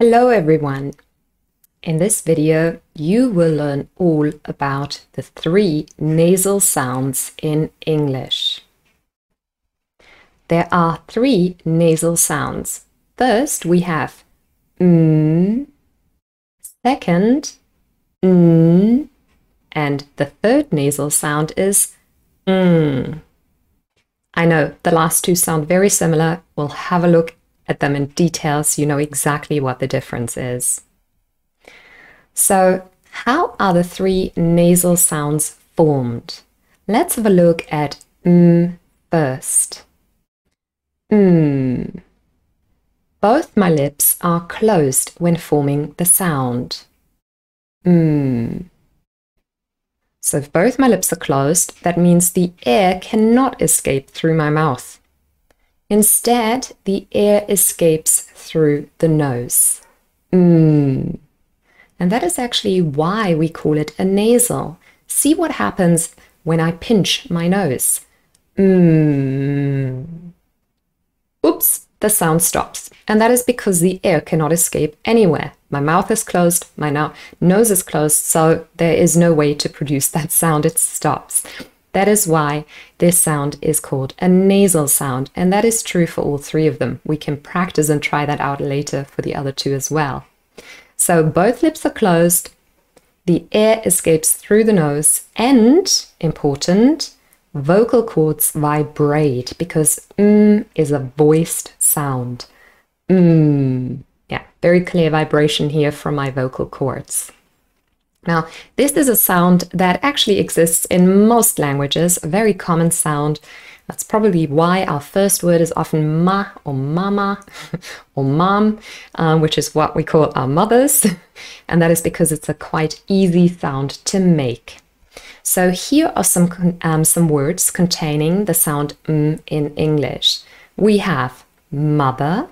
Hello everyone! In this video you will learn all about the 3 nasal sounds in English. There are 3 nasal sounds. First we have second and the third nasal sound is I know the last 2 sound very similar. We'll have a look at them in detail so you know exactly what the difference is. So, how are the 3 nasal sounds formed? Let's have a look at first. Both my lips are closed when forming the sound. So if both my lips are closed, that means the air cannot escape through my mouth. Instead, the air escapes through the nose. And that is actually why we call it a nasal. See what happens when I pinch my nose. Oops, the sound stops. And that is because the air cannot escape anywhere. My mouth is closed, my nose is closed, so there is no way to produce that sound. It stops. That is why this sound is called a nasal sound, and that is true for all 3 of them. We can practice and try that out later for the other 2 as well. So both lips are closed, the air escapes through the nose, and, important, vocal cords vibrate because is a voiced sound. Yeah, very clear vibration here from my vocal cords. Now, this is a sound that actually exists in most languages, a very common sound. That's probably why our first word is often ma or mama or mom, which is what we call our mothers. And that is because it's a quite easy sound to make. So here are some words containing the sound in English. We have mother,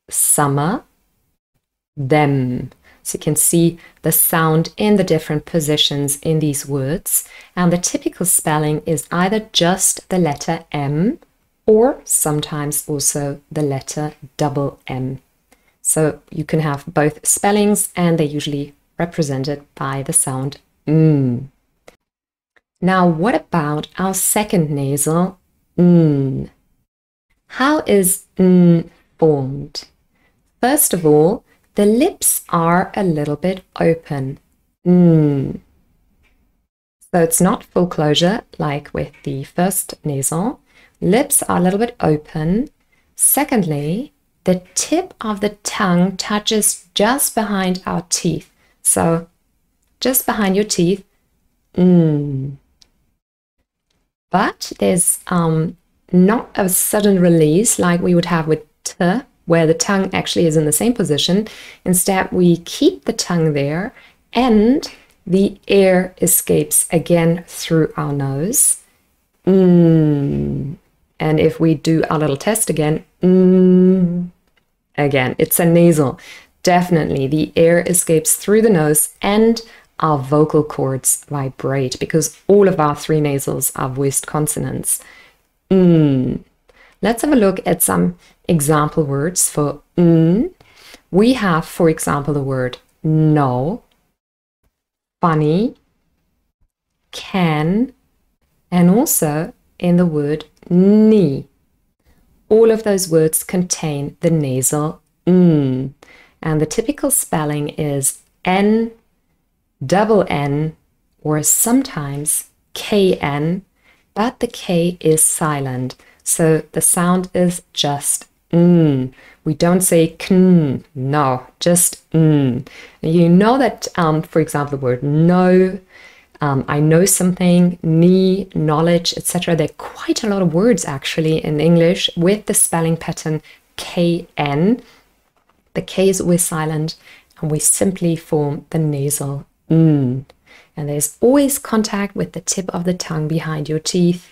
summer, them. So you can see the sound in the different positions in these words. And the typical spelling is either just the letter M or sometimes also the letter double M. So you can have both spellings and they're usually represented by the sound Now, what about our second nasal, How is formed? First of all, the lips are a little bit open. So it's not full closure like with the first nasal. Lips are a little bit open. Secondly, the tip of the tongue touches just behind our teeth. So just behind your teeth. But there's not a sudden release like we would have with t, where the tongue actually is in the same position. Instead, we keep the tongue there and the air escapes again through our nose. And if we do our little test again, again, it's a nasal. Definitely, the air escapes through the nose and our vocal cords vibrate because all of our 3 nasals are voiced consonants. Let's have a look at some example words for We have, for example, the word no, funny, can, and also in the word ni. All of those words contain the nasal and the typical spelling is N, double N, or sometimes KN, but the K is silent. So the sound is just We don't say kn, no, just You know that, for example, the word know, I know something, ni, knowledge, etc. There are quite a lot of words actually in English with the spelling pattern KN. The K is always silent and we simply form the nasal And there's always contact with the tip of the tongue behind your teeth.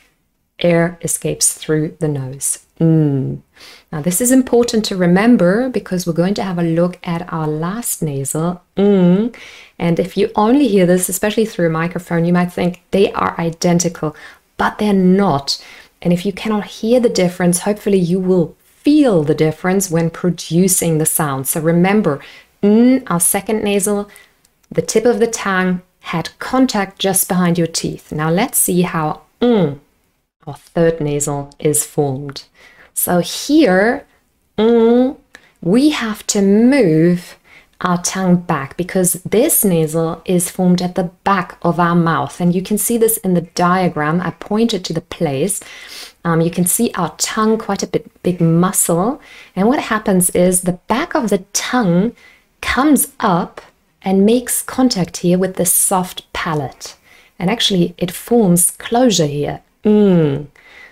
Air escapes through the nose. Now this is important to remember because we're going to have a look at our last nasal, and if you only hear this, especially through a microphone, you might think they are identical, but they're not. And if you cannot hear the difference, hopefully you will feel the difference when producing the sound. So remember, our second nasal, the tip of the tongue had contact just behind your teeth. Now let's see how our third nasal is formed. So here, we have to move our tongue back because this nasal is formed at the back of our mouth. And you can see this in the diagram. I pointed to the place. You can see our tongue, quite a big muscle. And what happens is the back of the tongue comes up and makes contact here with the soft palate. And actually it forms closure here.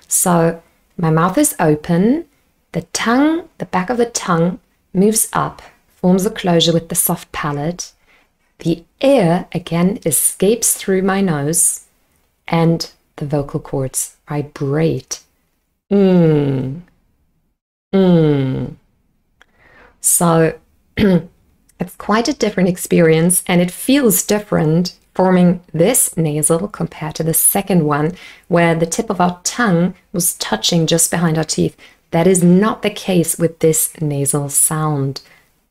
So my mouth is open. The tongue, the back of the tongue moves up, forms a closure with the soft palate. The air, again, escapes through my nose and the vocal cords vibrate. So it's quite a different experience and it feels different forming this nasal compared to the second one where the tip of our tongue was touching just behind our teeth. That is not the case with this nasal sound.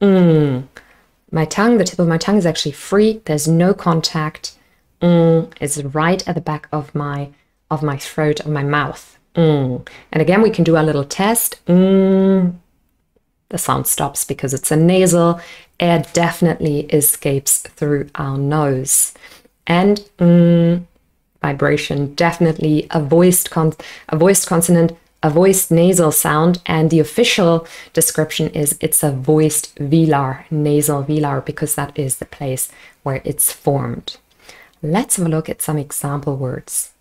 My tongue, the tip of my tongue is actually free. There's no contact. It's right at the back of my throat, of my mouth. And again, we can do our little test. The sound stops because it's a nasal. Air definitely escapes through our nose. And vibration, definitely a voiced consonant, a voiced nasal sound, and the official description is it's a voiced velar, nasal velar, because that is the place where it's formed. Let's have a look at some example words.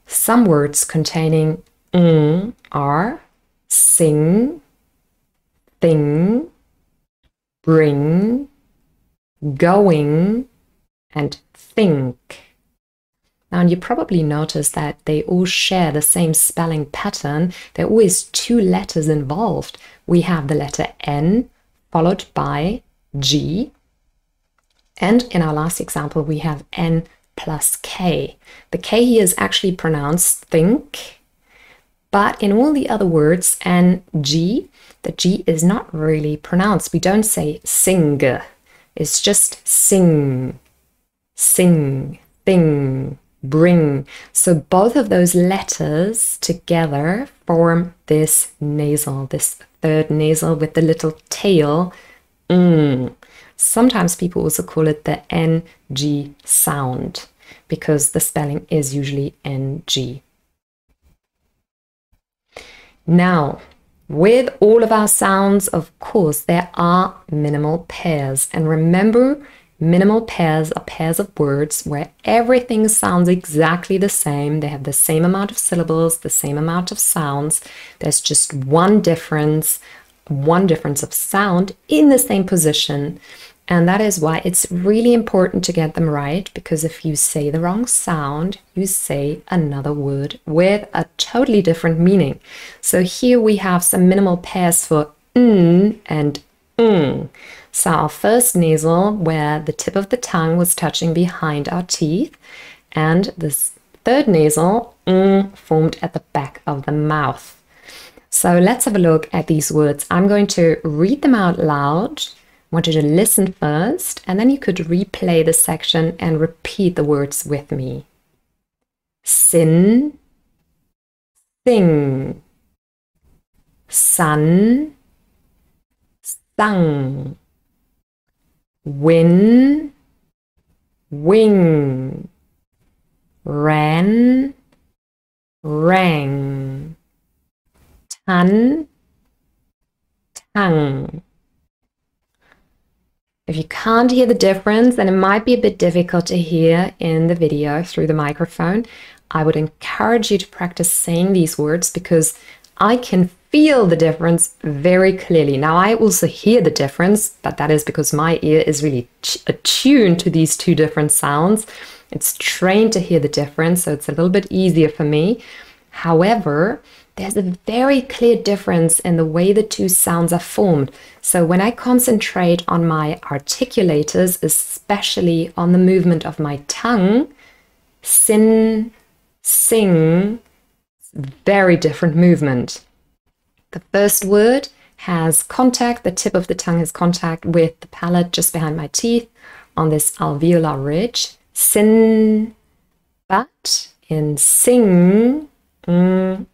Some words containing are sing, thing, bring, going, and think. Now, you probably noticed that they all share the same spelling pattern. There are always two letters involved. We have the letter N followed by G. And in our last example, we have N plus K. The K here is actually pronounced think. But in all the other words, N, G, the G is not really pronounced. We don't say sing. It's just sing, sing, thing, bring. So both of those letters together form this nasal, this third nasal with the little tail. Sometimes people also call it the NG sound because the spelling is usually NG. Now, with all of our sounds, of course, there are minimal pairs. And remember, minimal pairs are pairs of words where everything sounds exactly the same. They have the same amount of syllables, the same amount of sounds. There's just one difference of sound in the same position. And that is why it's really important to get them right, because if you say the wrong sound, you say another word with a totally different meaning. So here we have some minimal pairs for and So our first nasal, where the tip of the tongue was touching behind our teeth, and this third nasal, formed at the back of the mouth. So let's have a look at these words. I'm going to read them out loud. I want you to listen first, and then you could replay the section and repeat the words with me. Sin, sing, sun, sung, win, wing, ran, rang, ton, tongue. If you can't hear the difference, and it might be a bit difficult to hear in the video through the microphone, I would encourage you to practice saying these words because I can feel the difference very clearly. Now, I also hear the difference, but that is because my ear is really attuned to these two different sounds. It's trained to hear the difference, so it's a little bit easier for me. However, there's a very clear difference in the way the two sounds are formed. So when I concentrate on my articulators, especially on the movement of my tongue, sin, sing, very different movement. The first word has contact, the tip of the tongue has contact with the palate just behind my teeth on this alveolar ridge. Sin, but in sing, the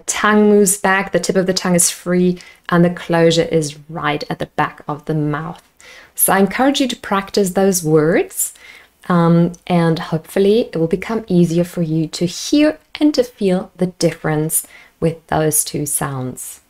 tongue moves back, the tip of the tongue is free, and the closure is right at the back of the mouth. So I encourage you to practice those words, and hopefully it will become easier for you to hear and to feel the difference with those two sounds.